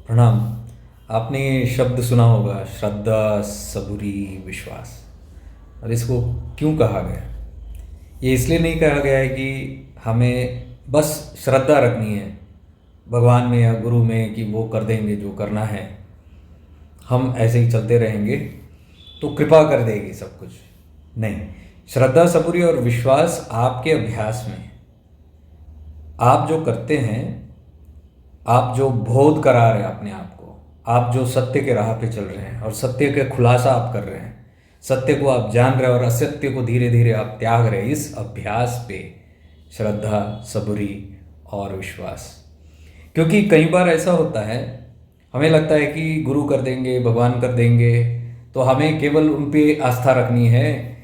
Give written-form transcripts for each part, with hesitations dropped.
प्रणाम। आपने ये शब्द सुना होगा, श्रद्धा, सबूरी, विश्वास। और इसको क्यों कहा गया? ये इसलिए नहीं कहा गया है कि हमें बस श्रद्धा रखनी है भगवान में या गुरु में कि वो कर देंगे जो करना है, हम ऐसे ही चलते रहेंगे तो कृपा कर देगी सब कुछ। नहीं, श्रद्धा, सबूरी और विश्वास आपके अभ्यास में, आप जो करते हैं, आप जो बोध करा रहे हैं अपने आप को, आप जो सत्य के राह पे चल रहे हैं और सत्य के खुलासा आप कर रहे हैं, सत्य को आप जान रहे हैं और असत्य को धीरे धीरे आप त्याग रहे हैं, इस अभ्यास पे श्रद्धा, सबूरी और विश्वास। क्योंकि कई बार ऐसा होता है, हमें लगता है कि गुरु कर देंगे, भगवान कर देंगे, तो हमें केवल उन पे आस्था रखनी है,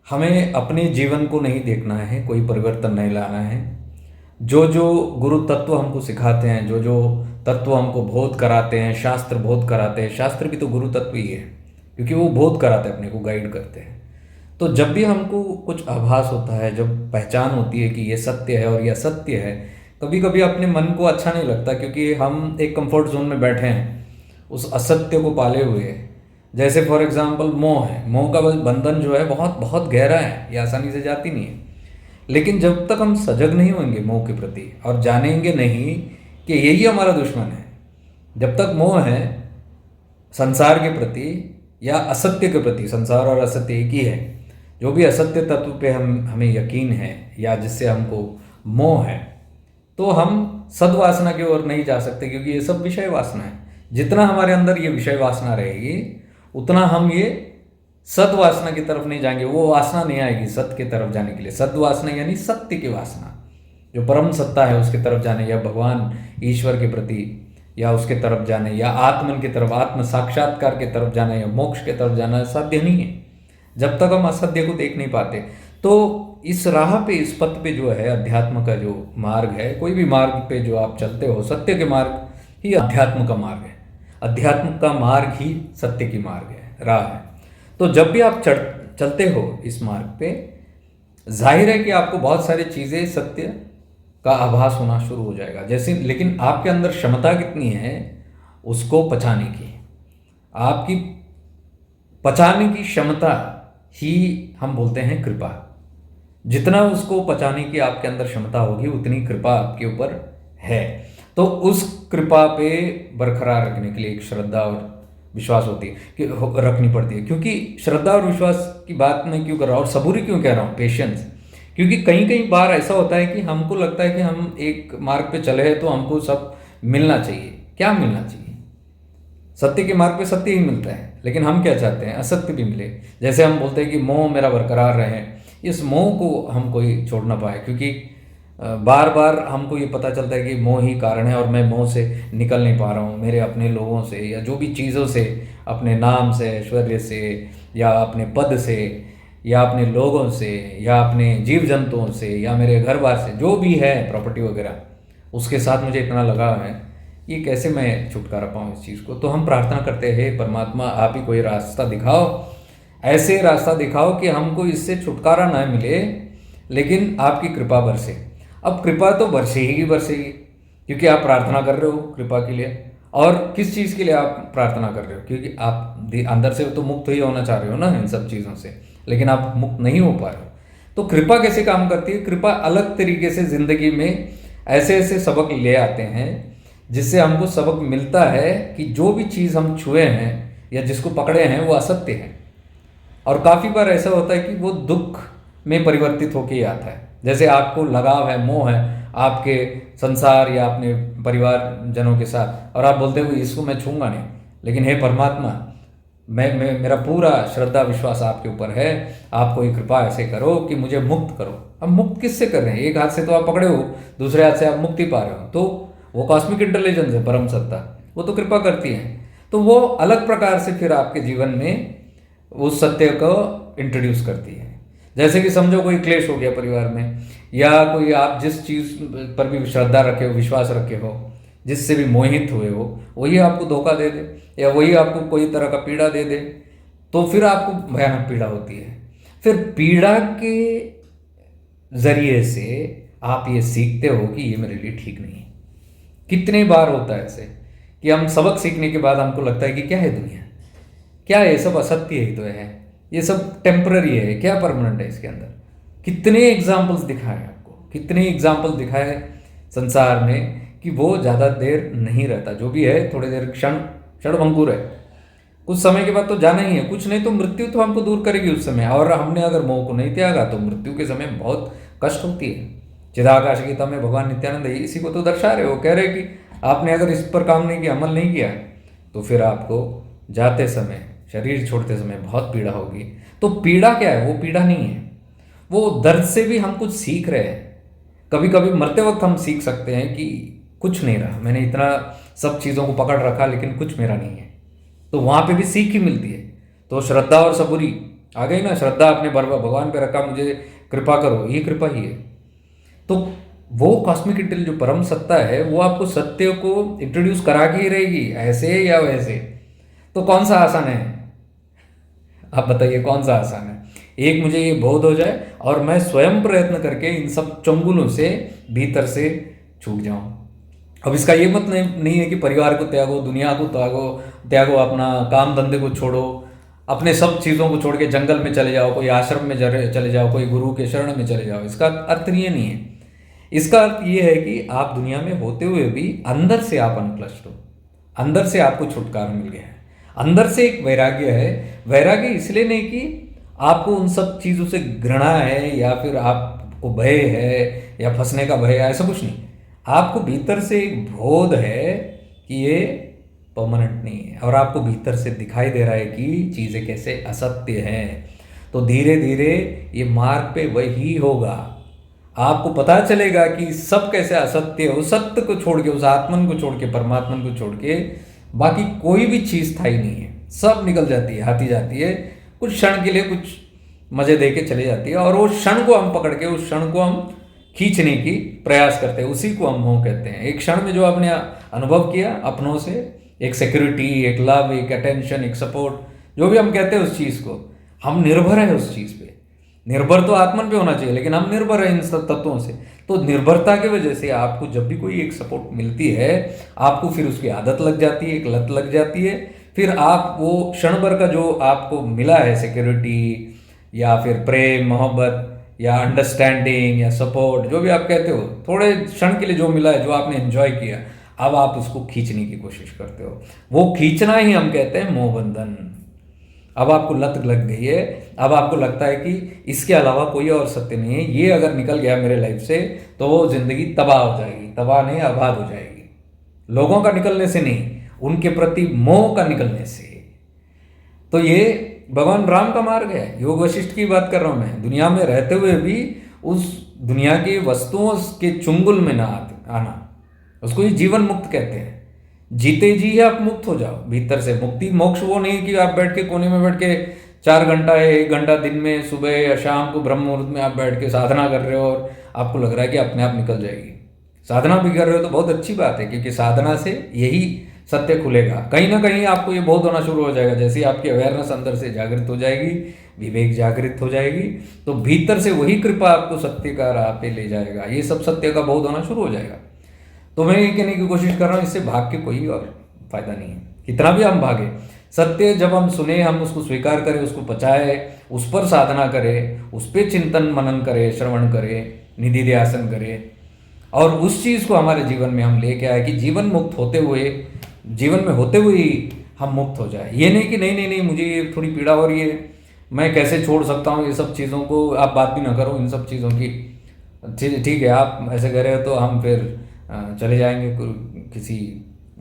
हमें अपने जीवन को नहीं देखना है, कोई परिवर्तन नहीं लाना है। जो जो गुरु तत्व हमको सिखाते हैं, जो जो तत्व हमको बोध कराते हैं, शास्त्र बोध कराते हैं, शास्त्र भी तो गुरु तत्व ही है, क्योंकि वो बोध कराते हैं, अपने को गाइड करते हैं। तो जब भी हमको कुछ आभास होता है, जब पहचान होती है कि ये सत्य है और ये असत्य है, कभी कभी अपने मन को अच्छा नहीं लगता, क्योंकि हम एक कंफर्ट जोन में बैठे हैं उस असत्य को पाले हुए। जैसे फॉर एग्जांपल मोह है, मोह का बंधन जो है बहुत बहुत गहरा है, ये आसानी से जाती नहीं है। लेकिन जब तक हम सजग नहीं होंगे मोह के प्रति और जानेंगे नहीं कि यही हमारा दुश्मन है, जब तक मोह है संसार के प्रति या असत्य के प्रति, संसार और असत्य एक ही है, जो भी असत्य तत्व पे हमें यकीन है या जिससे हमको मोह है, तो हम सद्वासना की ओर नहीं जा सकते, क्योंकि ये सब विषय वासना है। जितना हमारे अंदर ये विषय वासना रहेगी, उतना हम ये सद्वासना की तरफ नहीं जाएंगे, वो वासना नहीं आएगी सत्य की तरफ जाने के लिए। सद्वासना यानी सत्य की वासना, जो परम सत्ता है उसकी तरफ जाने, या भगवान ईश्वर के प्रति या उसके तरफ जाने, या आत्मन की तरफ, आत्म साक्षात्कार की तरफ जाना, या मोक्ष की तरफ जाना साध्य नहीं है जब तक हम असत्य को देख नहीं पाते। तो इस राह पे, इस पथ पे जो है अध्यात्म का जो मार्ग है, कोई भी मार्ग पे जो आप चलते हो, सत्य के मार्ग ही अध्यात्म का मार्ग है, अध्यात्म का मार्ग ही सत्य की मार्ग है, राह है। तो जब भी आप चलते हो इस मार्ग पे, जाहिर है कि आपको बहुत सारी चीज़ें सत्य का आभास होना शुरू हो जाएगा, जैसे, लेकिन आपके अंदर क्षमता कितनी है उसको पचाने की, आपकी पचाने की क्षमता ही हम बोलते हैं कृपा। जितना उसको पचाने की आपके अंदर क्षमता होगी, उतनी कृपा आपके ऊपर है। तो उस कृपा पे बरकरार रखने के लिए एक श्रद्धा और विश्वास होती है कि रखनी पड़ती है। क्योंकि श्रद्धा और विश्वास की बात मैं क्यों कर रहा हूँ और सबूरी क्यों कह रहा हूँ, पेशेंस, क्योंकि कई कई बार ऐसा होता है कि हमको लगता है कि हम एक मार्ग पे चले हैं तो हमको सब मिलना चाहिए। क्या मिलना चाहिए? सत्य के मार्ग पे सत्य ही मिलता है, लेकिन हम क्या चाहते हैं? असत्य भी मिले। जैसे हम बोलते हैं कि मोह मेरा बरकरार रहे, इस मोह को हम कोई छोड़ ना पाए, क्योंकि बार बार हमको ये पता चलता है कि मोह ही कारण है और मैं मोह से निकल नहीं पा रहा हूँ, मेरे अपने लोगों से या जो भी चीज़ों से, अपने नाम से, ऐश्वर्य से, या अपने पद से, या अपने लोगों से, या अपने जीव जंतुओं से, या मेरे घर बार से, जो भी है प्रॉपर्टी वगैरह, उसके साथ मुझे इतना लगाव है, ये कैसे मैं छुटकारा पाऊँ इस चीज़ को? तो हम प्रार्थना करते हैं, परमात्मा आप ही कोई रास्ता दिखाओ, ऐसे रास्ता दिखाओ कि हमको इससे छुटकारा ना मिले, लेकिन आपकी कृपा बरसे। अब कृपा तो बरसेगी ही बरसेगी, क्योंकि आप प्रार्थना कर रहे हो कृपा के लिए। और किस चीज़ के लिए आप प्रार्थना कर रहे हो? क्योंकि आप अंदर से तो मुक्त ही होना चाह रहे हो ना इन सब चीज़ों से, लेकिन आप मुक्त नहीं हो पा रहे हो। तो कृपा कैसे काम करती है? कृपा अलग तरीके से ज़िंदगी में ऐसे ऐसे सबक ले आते हैं, जिससे हमको सबक मिलता है कि जो भी चीज़ हम छुए हैं या जिसको पकड़े हैं वो असत्य है। और काफ़ी बार ऐसा होता है कि वो दुख में परिवर्तित होके ही आता है। जैसे आपको लगाव है, मोह है आपके संसार या अपने परिवार जनों के साथ, और आप बोलते हो इसको मैं छूंगा नहीं, लेकिन हे परमात्मा, मैं मेरा पूरा श्रद्धा विश्वास आपके ऊपर है, आप कोई कृपा ऐसे करो कि मुझे मुक्त करो। अब मुक्त किससे कर रहे हैं? एक हाथ से तो आप पकड़े हो, दूसरे हाथ से आप मुक्ति पा रहे हो, तो वो कॉस्मिक इंटेलिजेंस है, परम सत्ता, वो तो कृपा करती है। तो वो अलग प्रकार से फिर आपके जीवन में उस सत्य को इंट्रोड्यूस करती है। जैसे कि समझो कोई क्लेश हो गया परिवार में, या कोई आप जिस चीज़ पर भी श्रद्धा रखे हो, विश्वास रखे हो, जिससे भी मोहित हुए हो, वही आपको धोखा दे दे या वही आपको कोई तरह का पीड़ा दे दे, तो फिर आपको भयानक पीड़ा होती है। फिर पीड़ा के जरिए से आप ये सीखते हो कि ये मेरे लिए ठीक नहीं है। कितने बार होता है ऐसे कि हम सबक सीखने के बाद हमको लगता है कि क्या है दुनिया, क्या है, ये सब असत्य ही तो है, ये सब टेम्पररी है, क्या परमानेंट है इसके अंदर। कितने एग्जाम्पल्स दिखाए आपको, कितने एग्जाम्पल्स दिखाए संसार में कि वो ज़्यादा देर नहीं रहता, जो भी है थोड़ी देर क्षण क्षणभंगुर है, कुछ समय के बाद तो जाना ही है, कुछ नहीं तो मृत्यु तो हमको दूर करेगी उस समय। और हमने अगर मोह को नहीं त्यागा तो मृत्यु के समय बहुत कष्ट होती है। चिदाकाश गीता में भगवान नित्यानंद इसी को तो दर्शा रहे हो, कह रहे कि आपने अगर इस पर काम नहीं किया, अमल नहीं किया, तो फिर आपको जाते समय, शरीर छोड़ते समय बहुत पीड़ा होगी। तो पीड़ा क्या है? वो पीड़ा नहीं है, वो दर्द से भी हम कुछ सीख रहे हैं। कभी कभी मरते वक्त हम सीख सकते हैं कि कुछ नहीं रहा, मैंने इतना सब चीज़ों को पकड़ रखा लेकिन कुछ मेरा नहीं है, तो वहाँ पे भी सीख ही मिलती है। तो श्रद्धा और सबूरी आ गई ना, श्रद्धा अपने भगवान पे रखा, मुझे कृपा करो, ये कृपा ही है। तो वो कॉस्मिक इंटेल जो परम सत्ता है वो आपको सत्य को इंट्रोड्यूस करा के ही रहेगी, ऐसे या वैसे। तो कौन सा आसान है? आप बताइए कौन सा आसान है? एक, मुझे ये बोध हो जाए और मैं स्वयं प्रयत्न करके इन सब चंगुलों से भीतर से छूट जाऊं। अब इसका ये मत नहीं है कि परिवार को त्यागो, दुनिया को त्यागो, अपना काम धंधे को छोड़ो, अपने सब चीज़ों को छोड़ के जंगल में चले जाओ, कोई आश्रम में चले जाओ, कोई गुरु के शरण में चले जाओ। इसका अर्थ ये नहीं है। इसका अर्थ ये है कि आप दुनिया में होते हुए भी अंदर से आप अनक्लस्ट हो, अंदर से आपको छुटकारा मिल गया है, अंदर से एक वैराग्य है। वैराग्य इसलिए नहीं कि आपको उन सब चीज़ों से घृणा है या फिर आपको भय है या फंसने का भय है, ऐसा कुछ नहीं। आपको भीतर से एक बोध है कि ये परमानेंट नहीं है, और आपको भीतर से दिखाई दे रहा है कि चीज़ें कैसे असत्य हैं। तो धीरे धीरे ये मार्ग पे वही होगा, आपको पता चलेगा कि सब कैसे असत्य है। उस सत्य को छोड़ के, उस आत्मन को छोड़ के, परमात्मन को छोड़ के बाकी कोई भी चीज़ स्थायी नहीं है, सब निकल जाती है, आती जाती है, कुछ क्षण के लिए कुछ मज़े दे के चली जाती है, और वो क्षण को हम पकड़ के, उस क्षण को हम खींचने की प्रयास करते हैं, उसी को हम मोह कहते हैं। एक क्षण में जो आपने अनुभव किया अपनों से, एक सिक्योरिटी, एक लव, एक अटेंशन, एक सपोर्ट, जो भी हम कहते हैं उस चीज़ को, हम निर्भर हैं उस चीज़ पे। निर्भर तो आत्मन पे होना चाहिए, लेकिन हम निर्भर हैं इन सब तत्वों से। तो निर्भरता की वजह से आपको जब भी कोई एक सपोर्ट मिलती है, आपको फिर उसकी आदत लग जाती है, एक लत लग जाती है। फिर आप वो क्षण भर का जो आपको मिला है सिक्योरिटी या फिर प्रेम, मोहब्बत या अंडरस्टैंडिंग या सपोर्ट, जो भी आप कहते हो, थोड़े क्षण के लिए जो मिला है, जो आपने एंजॉय किया, अब आप उसको खींचने की कोशिश करते हो। वो खींचना ही हम कहते हैं मोहबंधन। अब आपको लत लग गई है, अब आपको लगता है कि इसके अलावा कोई और सत्य नहीं है, ये अगर निकल गया मेरे लाइफ से तो वो जिंदगी तबाह हो जाएगी, तबाह नहीं आबाद हो जाएगी। लोगों का निकलने से नहीं, उनके प्रति मोह का निकलने से। तो ये भगवान राम का मार्ग है। योग वशिष्ठ की बात कर रहा हूं मैं। दुनिया में रहते हुए भी उस दुनिया की वस्तुओं के चुंगल में ना आना, उसको ये जीवन मुक्त कहते हैं। जीते जी आप मुक्त हो जाओ भीतर से। मुक्ति मोक्ष वो नहीं कि आप बैठ के कोने में बैठ के 4 घंटा या 1 घंटा दिन में, सुबह या शाम को ब्रह्म मुहूर्त में आप बैठ के साधना कर रहे हो और आपको लग रहा है कि अपने आप निकल जाएगी। साधना भी कर रहे हो तो बहुत अच्छी बात है, क्योंकि साधना से यही सत्य खुलेगा। कहीं ना कहीं आपको ये बोध होना शुरू हो जाएगा, जैसे आपकी अवेयरनेस अंदर से जागृत हो जाएगी, विवेक जागृत हो जाएगी, तो भीतर से वही कृपा आपको सत्य का राह पे ले जाएगा। ये सब सत्य का बोध होना शुरू हो जाएगा। तो मैं ये कहने की कोशिश कर रहा हूँ, इससे भाग के कोई और फायदा नहीं है। कितना भी हम भागे, सत्य जब हम सुने, हम उसको स्वीकार करें, उसको पचाए, उस पर साधना करें, उस पर चिंतन मनन करें, श्रवण करें, निधि ध्यासन करें, और उस चीज़ को हमारे जीवन में हम लेके आए कि जीवन मुक्त होते हुए, जीवन में होते हुए ही हम मुक्त हो जाए। ये नहीं कि नहीं नहीं नहीं मुझे ये थोड़ी पीड़ा हो रही है, मैं कैसे छोड़ सकता हूँ ये सब चीज़ों को। आप बात भी ना करो इन सब चीज़ों की। ठीक है, आप ऐसे कह रहे हो तो हम फिर चले जाएंगे किसी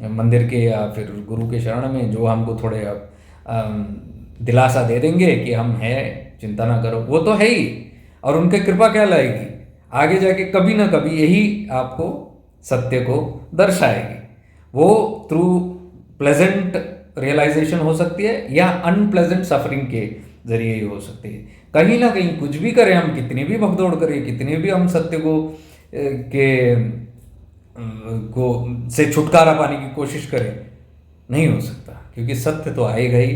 मंदिर के या फिर गुरु के शरण में, जो हमको थोड़े दिलासा दे देंगे कि हम हैं, चिंता ना करो। वो तो है ही, और उनकी कृपा क्या लाएगी आगे जाके, कभी ना कभी यही आपको सत्य को दर्शाएगी। वो थ्रू प्लेजेंट रियलाइजेशन हो सकती है या अनप्लेजेंट सफरिंग के जरिए ही हो सकती है। कहीं ना कहीं कुछ भी करें हम, कितनी भी भगदौड़ करें, कितने भी हम सत्य से छुटकारा पाने की कोशिश करें, नहीं हो सकता, क्योंकि सत्य तो आएगा ही,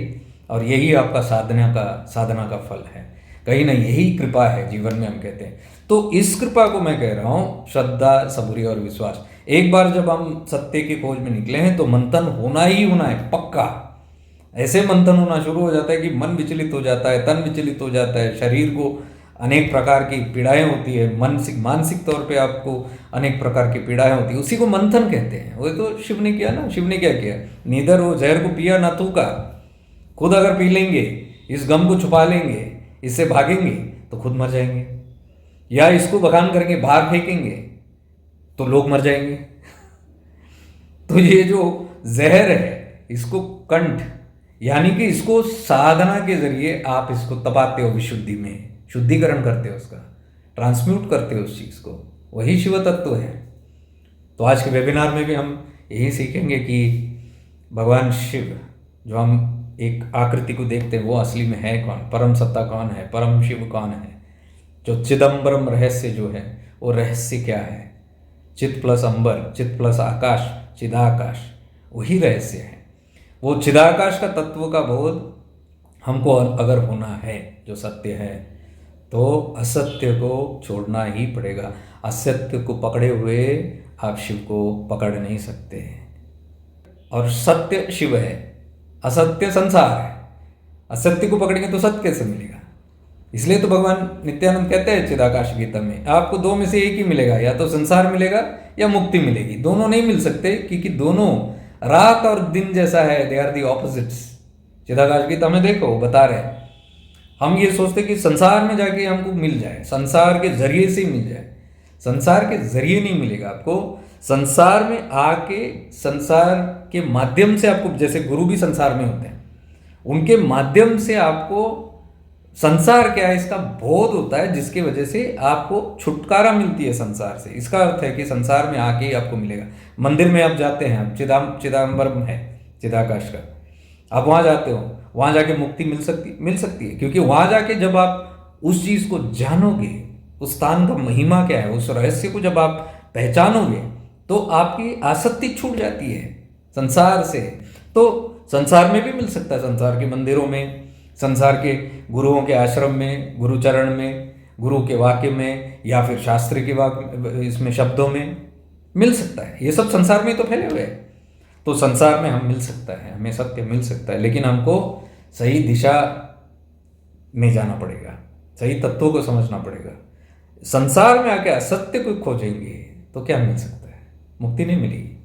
और यही आपका साधना का फल है। कहीं ना यही कृपा है जीवन में, हम कहते हैं। तो इस कृपा को मैं कह रहा हूँ श्रद्धा, सबूरी और विश्वास। एक बार जब हम सत्य की खोज में निकले हैं तो मंथन होना ही होना है, पक्का। ऐसे मंथन होना शुरू हो जाता है कि मन विचलित हो जाता है, तन विचलित हो जाता है, शरीर को अनेक प्रकार की पीड़ाएं होती है, मानसिक मानसिक तौर पे आपको अनेक प्रकार की पीड़ाएं होती है, उसी को मंथन कहते हैं। वो तो शिव ने किया ना। शिव ने क्या किया? नीदर वो जहर को पिया ना थूका। खुद अगर पी लेंगे, इस गम को छुपा लेंगे, इससे भागेंगे तो खुद मर जाएंगे, या इसको बखान करेंगे, बाहर फेंकेंगे तो लोग मर जाएंगे। तो ये जो जहर है, इसको कंठ यानी कि इसको साधना के जरिए आप इसको तपाते हो, विशुद्धि में शुद्धिकरण करते हो, उसका ट्रांसम्यूट करते हो उस चीज़ को, वही शिव तत्व है। तो आज के वेबिनार में भी हम यही सीखेंगे कि भगवान शिव जो हम एक आकृति को देखते हैं वो असली में है कौन, परम सत्ता कौन है, परम शिव कौन है, जो चिदम्बरम रहस्य जो है वो रहस्य क्या है। चित प्लस अंबर, चित प्लस आकाश, चिदाकाश, वही रहस्य है। वो चिदाकाश का तत्व का बोध हमको अगर होना है, जो सत्य है, तो असत्य को छोड़ना ही पड़ेगा। असत्य को पकड़े हुए आप शिव को पकड़ नहीं सकते। और सत्य शिव है, असत्य संसार है। असत्य को पकड़ेंगे तो सत्य कैसे मिलेगा? इसलिए तो भगवान नित्यानंद कहते हैं चिदाकाश गीता में, आपको दो में से एक ही मिलेगा, या तो संसार मिलेगा या मुक्ति मिलेगी। दोनों नहीं मिल सकते, क्योंकि दोनों रात और दिन जैसा है, they are the opposites. Chidakash Gita में देखो वो बता रहे हैं। हम ये सोचते कि संसार में जाके हमको मिल जाए, संसार के जरिए से मिल जाए। संसार के जरिए नहीं मिलेगा आपको, संसार में आके, संसार के माध्यम से आपको, जैसे गुरु भी संसार में होते हैं, उनके माध्यम से आपको संसार क्या है इसका बोध होता है, जिसकी वजह से आपको छुटकारा मिलती है संसार से। इसका अर्थ है कि संसार में आके ही आपको मिलेगा। मंदिर में आप जाते हैं, चिदम्बरम है चिदाकाश का, आप वहाँ जाते हो, वहाँ जाके मुक्ति मिल सकती है, क्योंकि वहाँ जाके जब आप उस चीज़ को जानोगे, उस स्थान का महिमा क्या है, उस रहस्य को जब आप पहचानोगे, तो आपकी आसक्ति छूट जाती है संसार से। तो संसार में भी मिल सकता है, संसार के मंदिरों में, संसार के गुरुओं के आश्रम में, गुरुचरण में, गुरु के वाक्य में, या फिर शास्त्र के वाक्य, इसमें शब्दों में मिल सकता है। ये सब संसार में तो फैले हुए हैं। तो संसार में हम मिल सकता है, हमें सत्य मिल सकता है, लेकिन हमको सही दिशा में जाना पड़ेगा, सही तत्वों को समझना पड़ेगा। संसार में आके असत्य को खोजेंगे तो क्या मिल सकता है? मुक्ति नहीं मिलेगी।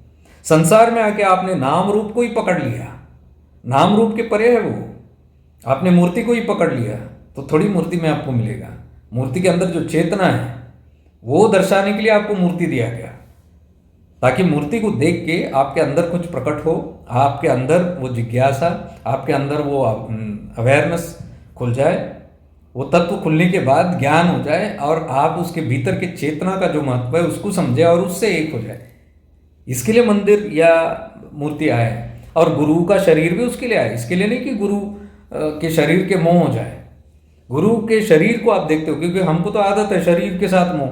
संसार में आके आपने नाम रूप को ही पकड़ लिया, नाम रूप के परे है वो, आपने मूर्ति को ही पकड़ लिया, तो थोड़ी मूर्ति में आपको मिलेगा। मूर्ति के अंदर जो चेतना है वो दर्शाने के लिए आपको मूर्ति दिया गया, ताकि मूर्ति को देख के आपके अंदर कुछ प्रकट हो, आपके अंदर वो जिज्ञासा, आपके अंदर वो अवेयरनेस खुल जाए, वो तत्व खुलने के बाद ज्ञान हो जाए, और आप उसके भीतर के चेतना का जो महत्व है उसको समझे और उससे एक हो जाए। इसके लिए मंदिर या मूर्ति आए, और गुरु का शरीर भी उसके लिए आए। इसके लिए नहीं कि गुरु के शरीर के मोह हो जाए। गुरु के शरीर को आप देखते हो, क्योंकि हमको तो आदत है शरीर के साथ मोह,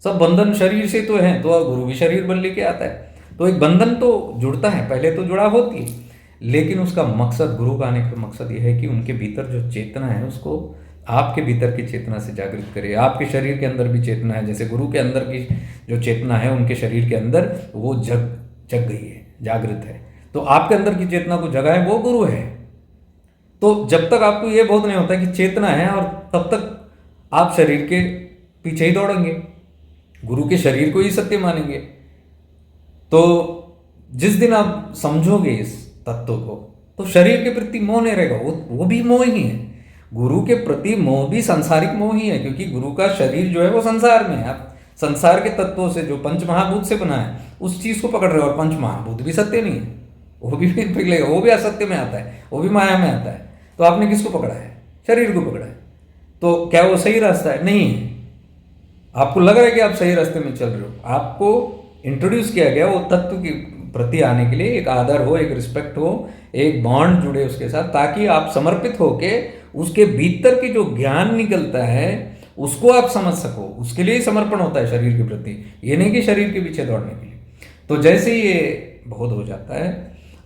सब बंधन शरीर से तो है, तो गुरु भी शरीर बन लेके आता है। तो एक बंधन तो जुड़ता है, पहले तो जुड़ा होती है, लेकिन उसका मकसद, गुरु का आने का मकसद यह है कि उनके भीतर जो चेतना है उसको आपके भीतर की चेतना से जागृत करे। आपके शरीर के अंदर भी चेतना है, जैसे गुरु के अंदर की जो चेतना है उनके शरीर के अंदर वो जग गई है, जागृत है। तो आपके अंदर की चेतना को जगाए वो गुरु है। तो जब तक आपको ये बोध नहीं होता कि चेतना है, और तब तक आप शरीर के पीछे ही दौड़ेंगे, गुरु के शरीर को ही सत्य मानेंगे। तो जिस दिन आप समझोगे इस तत्व को, तो शरीर के प्रति मोह नहीं रहेगा, वो भी मोह ही है। गुरु के प्रति मोह भी सांसारिक मोह ही है, क्योंकि गुरु का शरीर जो है वो संसार में है। आप संसार के तत्वों से, जो पंच महाभूत से बना है, उस चीज को पकड़ रहे हो, और पंच महाभूत भी सत्य नहीं है, वो भी पिघलेगा, वो भी असत्य में आता है, वो भी माया में आता है। तो आपने किसको पकड़ा है? शरीर को पकड़ा है। तो क्या वो सही रास्ता है? नहीं है। आपको लग रहा है कि आप सही रास्ते में चल रहे हो, आपको इंट्रोड्यूस किया गया वो तत्व के प्रति आने के लिए एक आदर हो, एक रिस्पेक्ट हो, एक बॉन्ड जुड़े उसके साथ, ताकि आप समर्पित होके उसके भीतर की जो ज्ञान निकलता है उसको आप समझ सको। उसके लिए ही समर्पण होता है शरीर के प्रति, ये नहीं कि शरीर के पीछे दौड़ने के लिए। तो जैसे ही ये बोध हो जाता है,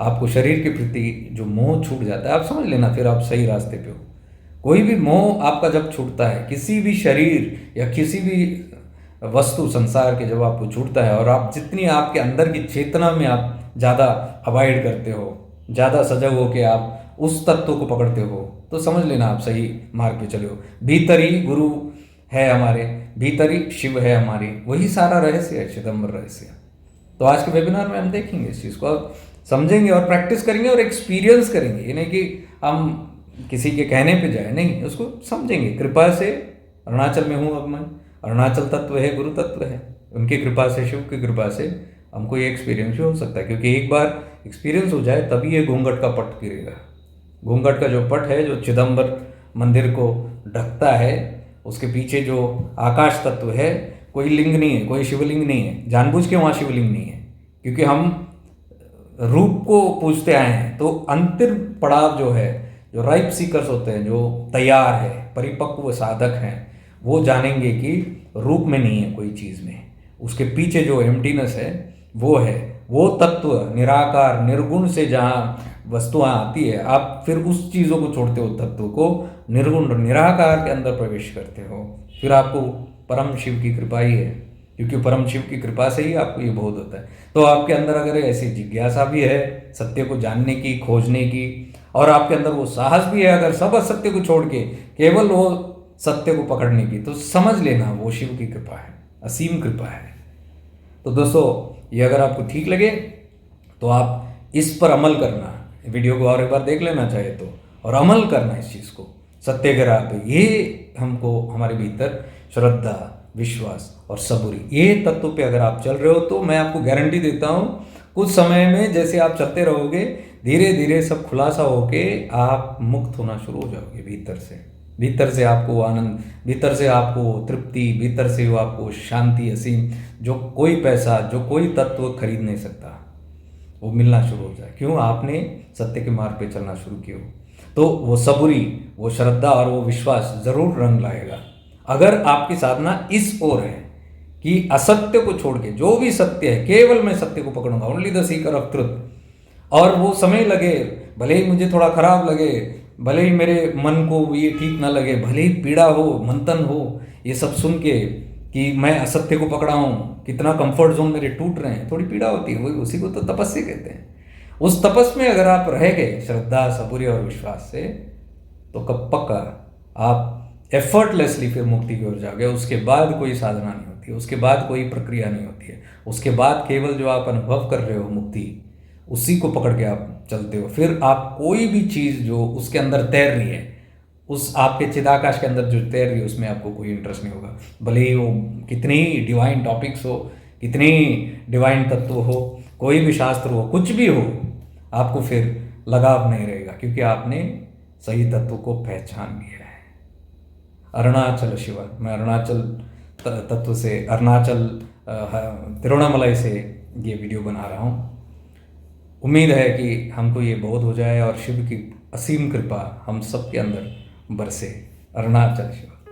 आपको शरीर के प्रति जो मोह छूट जाता है, आप समझ लेना फिर आप सही रास्ते पे हो। कोई भी मोह आपका जब छूटता है, किसी भी शरीर या किसी भी वस्तु संसार के जब आपको छूटता है और आप जितनी आपके अंदर की चेतना में आप ज़्यादा अवॉइड करते हो, ज़्यादा सजग हो के आप उस तत्व को पकड़ते हो, तो समझ लेना आप सही मार्ग पे चले हो। भीतर ही गुरु है हमारे, भीतर ही शिव है हमारी, वही सारा रहस्य है, चिदंबर रहस्य। तो आज के वेबिनार में हम देखेंगे इस चीज़ को, आप समझेंगे और प्रैक्टिस करेंगे और एक्सपीरियंस करेंगे। ये नहीं कि हम किसी के कहने पे जाए, नहीं, उसको समझेंगे। कृपा से अरुणाचल में हूँ अब मैं, अरुणाचल तत्व है, गुरु तत्व है, उनकी कृपा से, शिव की कृपा से हमको ये एक्सपीरियंस भी हो सकता है। क्योंकि एक बार एक्सपीरियंस हो जाए तभी ये घूंघट का पट गिरेगा। घूंघट का जो पट है, जो चिदंबर मंदिर को ढकता है, उसके पीछे जो आकाश तत्व है, कोई लिंग नहीं है, कोई शिवलिंग नहीं है। जानबूझ के वहाँ शिवलिंग नहीं है, क्योंकि हम रूप को पूजते आए हैं। तो अंतिम पड़ाव जो है, जो राइप सीकर्स होते हैं, जो तैयार है, परिपक्व साधक हैं, वो जानेंगे कि रूप में नहीं है कोई चीज़ में, उसके पीछे जो एम्प्टीनेस है वो है। वो तत्व निराकार निर्गुण से जहाँ वस्तुएं आती है, आप फिर उस चीज़ों को छोड़ते हो, तत्व को निर्गुण निराकार के अंदर प्रवेश करते हो, फिर आपको परम शिव की कृपा ही है। क्योंकि परम शिव की कृपा से ही आपको ये बोध होता है। तो आपके अंदर अगर ऐसी जिज्ञासा भी है सत्य को जानने की, खोजने की, और आपके अंदर वो साहस भी है अगर सब असत्य को छोड़ के केवल वो सत्य को पकड़ने की, तो समझ लेना वो शिव की कृपा है, असीम कृपा है। तो दोस्तों, ये अगर आपको ठीक लगे तो आप इस पर अमल करना, वीडियो को और एक बार देख लेना चाहे तो, और अमल करना इस चीज़ को सत्य के राह पे। ये हमको हमारे भीतर श्रद्धा, विश्वास और सबूरी, ये तत्व पे अगर आप चल रहे हो तो मैं आपको गारंटी देता हूँ कुछ समय में जैसे आप चलते रहोगे, धीरे धीरे सब खुलासा होके आप मुक्त होना शुरू हो जाओगे। भीतर से आपको आनंद, भीतर से आपको तृप्ति, भीतर से वो आपको शांति असीम, जो कोई पैसा, जो कोई तत्व खरीद नहीं सकता, वो मिलना शुरू हो जाए। क्यों? आपने सत्य के मार्ग पे चलना शुरू किया। तो वो सबूरी, वो श्रद्धा और वो विश्वास जरूर रंग लाएगा। अगर आपकी साधना इस ओर है कि असत्य को छोड़ के जो भी सत्य है, केवल मैं सत्य को पकड़ूंगा, only the seeker of truth, और वो समय लगे, भले ही मुझे थोड़ा खराब लगे, भले ही मेरे मन को ये ठीक ना लगे, भले ही पीड़ा हो, मंथन हो, ये सब सुन के कि मैं असत्य को पकड़ा हूँ, कितना कंफर्ट जोन मेरे टूट रहे हैं, थोड़ी पीड़ा होती है, वही उसी को तो तपस्या कहते हैं। उस तपस में अगर आप रह गए श्रद्धा, सबूरी और विश्वास से, तो कब पक्का आप एफर्टलेसली फिर मुक्ति की ओर जाओगे। उसके बाद कोई साधना नहीं होती है, उसके बाद कोई प्रक्रिया नहीं होती है, उसके बाद केवल जो आप अनुभव कर रहे हो मुक्ति, उसी को पकड़ के आप चलते हो। फिर आप कोई भी चीज़ जो उसके अंदर तैर रही है, उस आपके चिदाकाश के अंदर जो तैर रही है, उसमें आपको कोई इंटरेस्ट नहीं होगा। भले ही वो कितनी ही डिवाइन टॉपिक्स हो, कितनी डिवाइन तत्व हो, कोई भी शास्त्र हो, कुछ भी हो, आपको फिर लगाव नहीं रहेगा, क्योंकि आपने सही तत्व को पहचान लिया है। अरुणाचल शिवा, मैं अरुणाचल तत्व से, अरुणाचल तिरुवन्नामलाई से ये वीडियो बना रहा हूँ। उम्मीद है कि हमको ये बोध हो जाए और शिव की असीम कृपा हम सबके अंदर बरसे। अरुणाचल शिवा।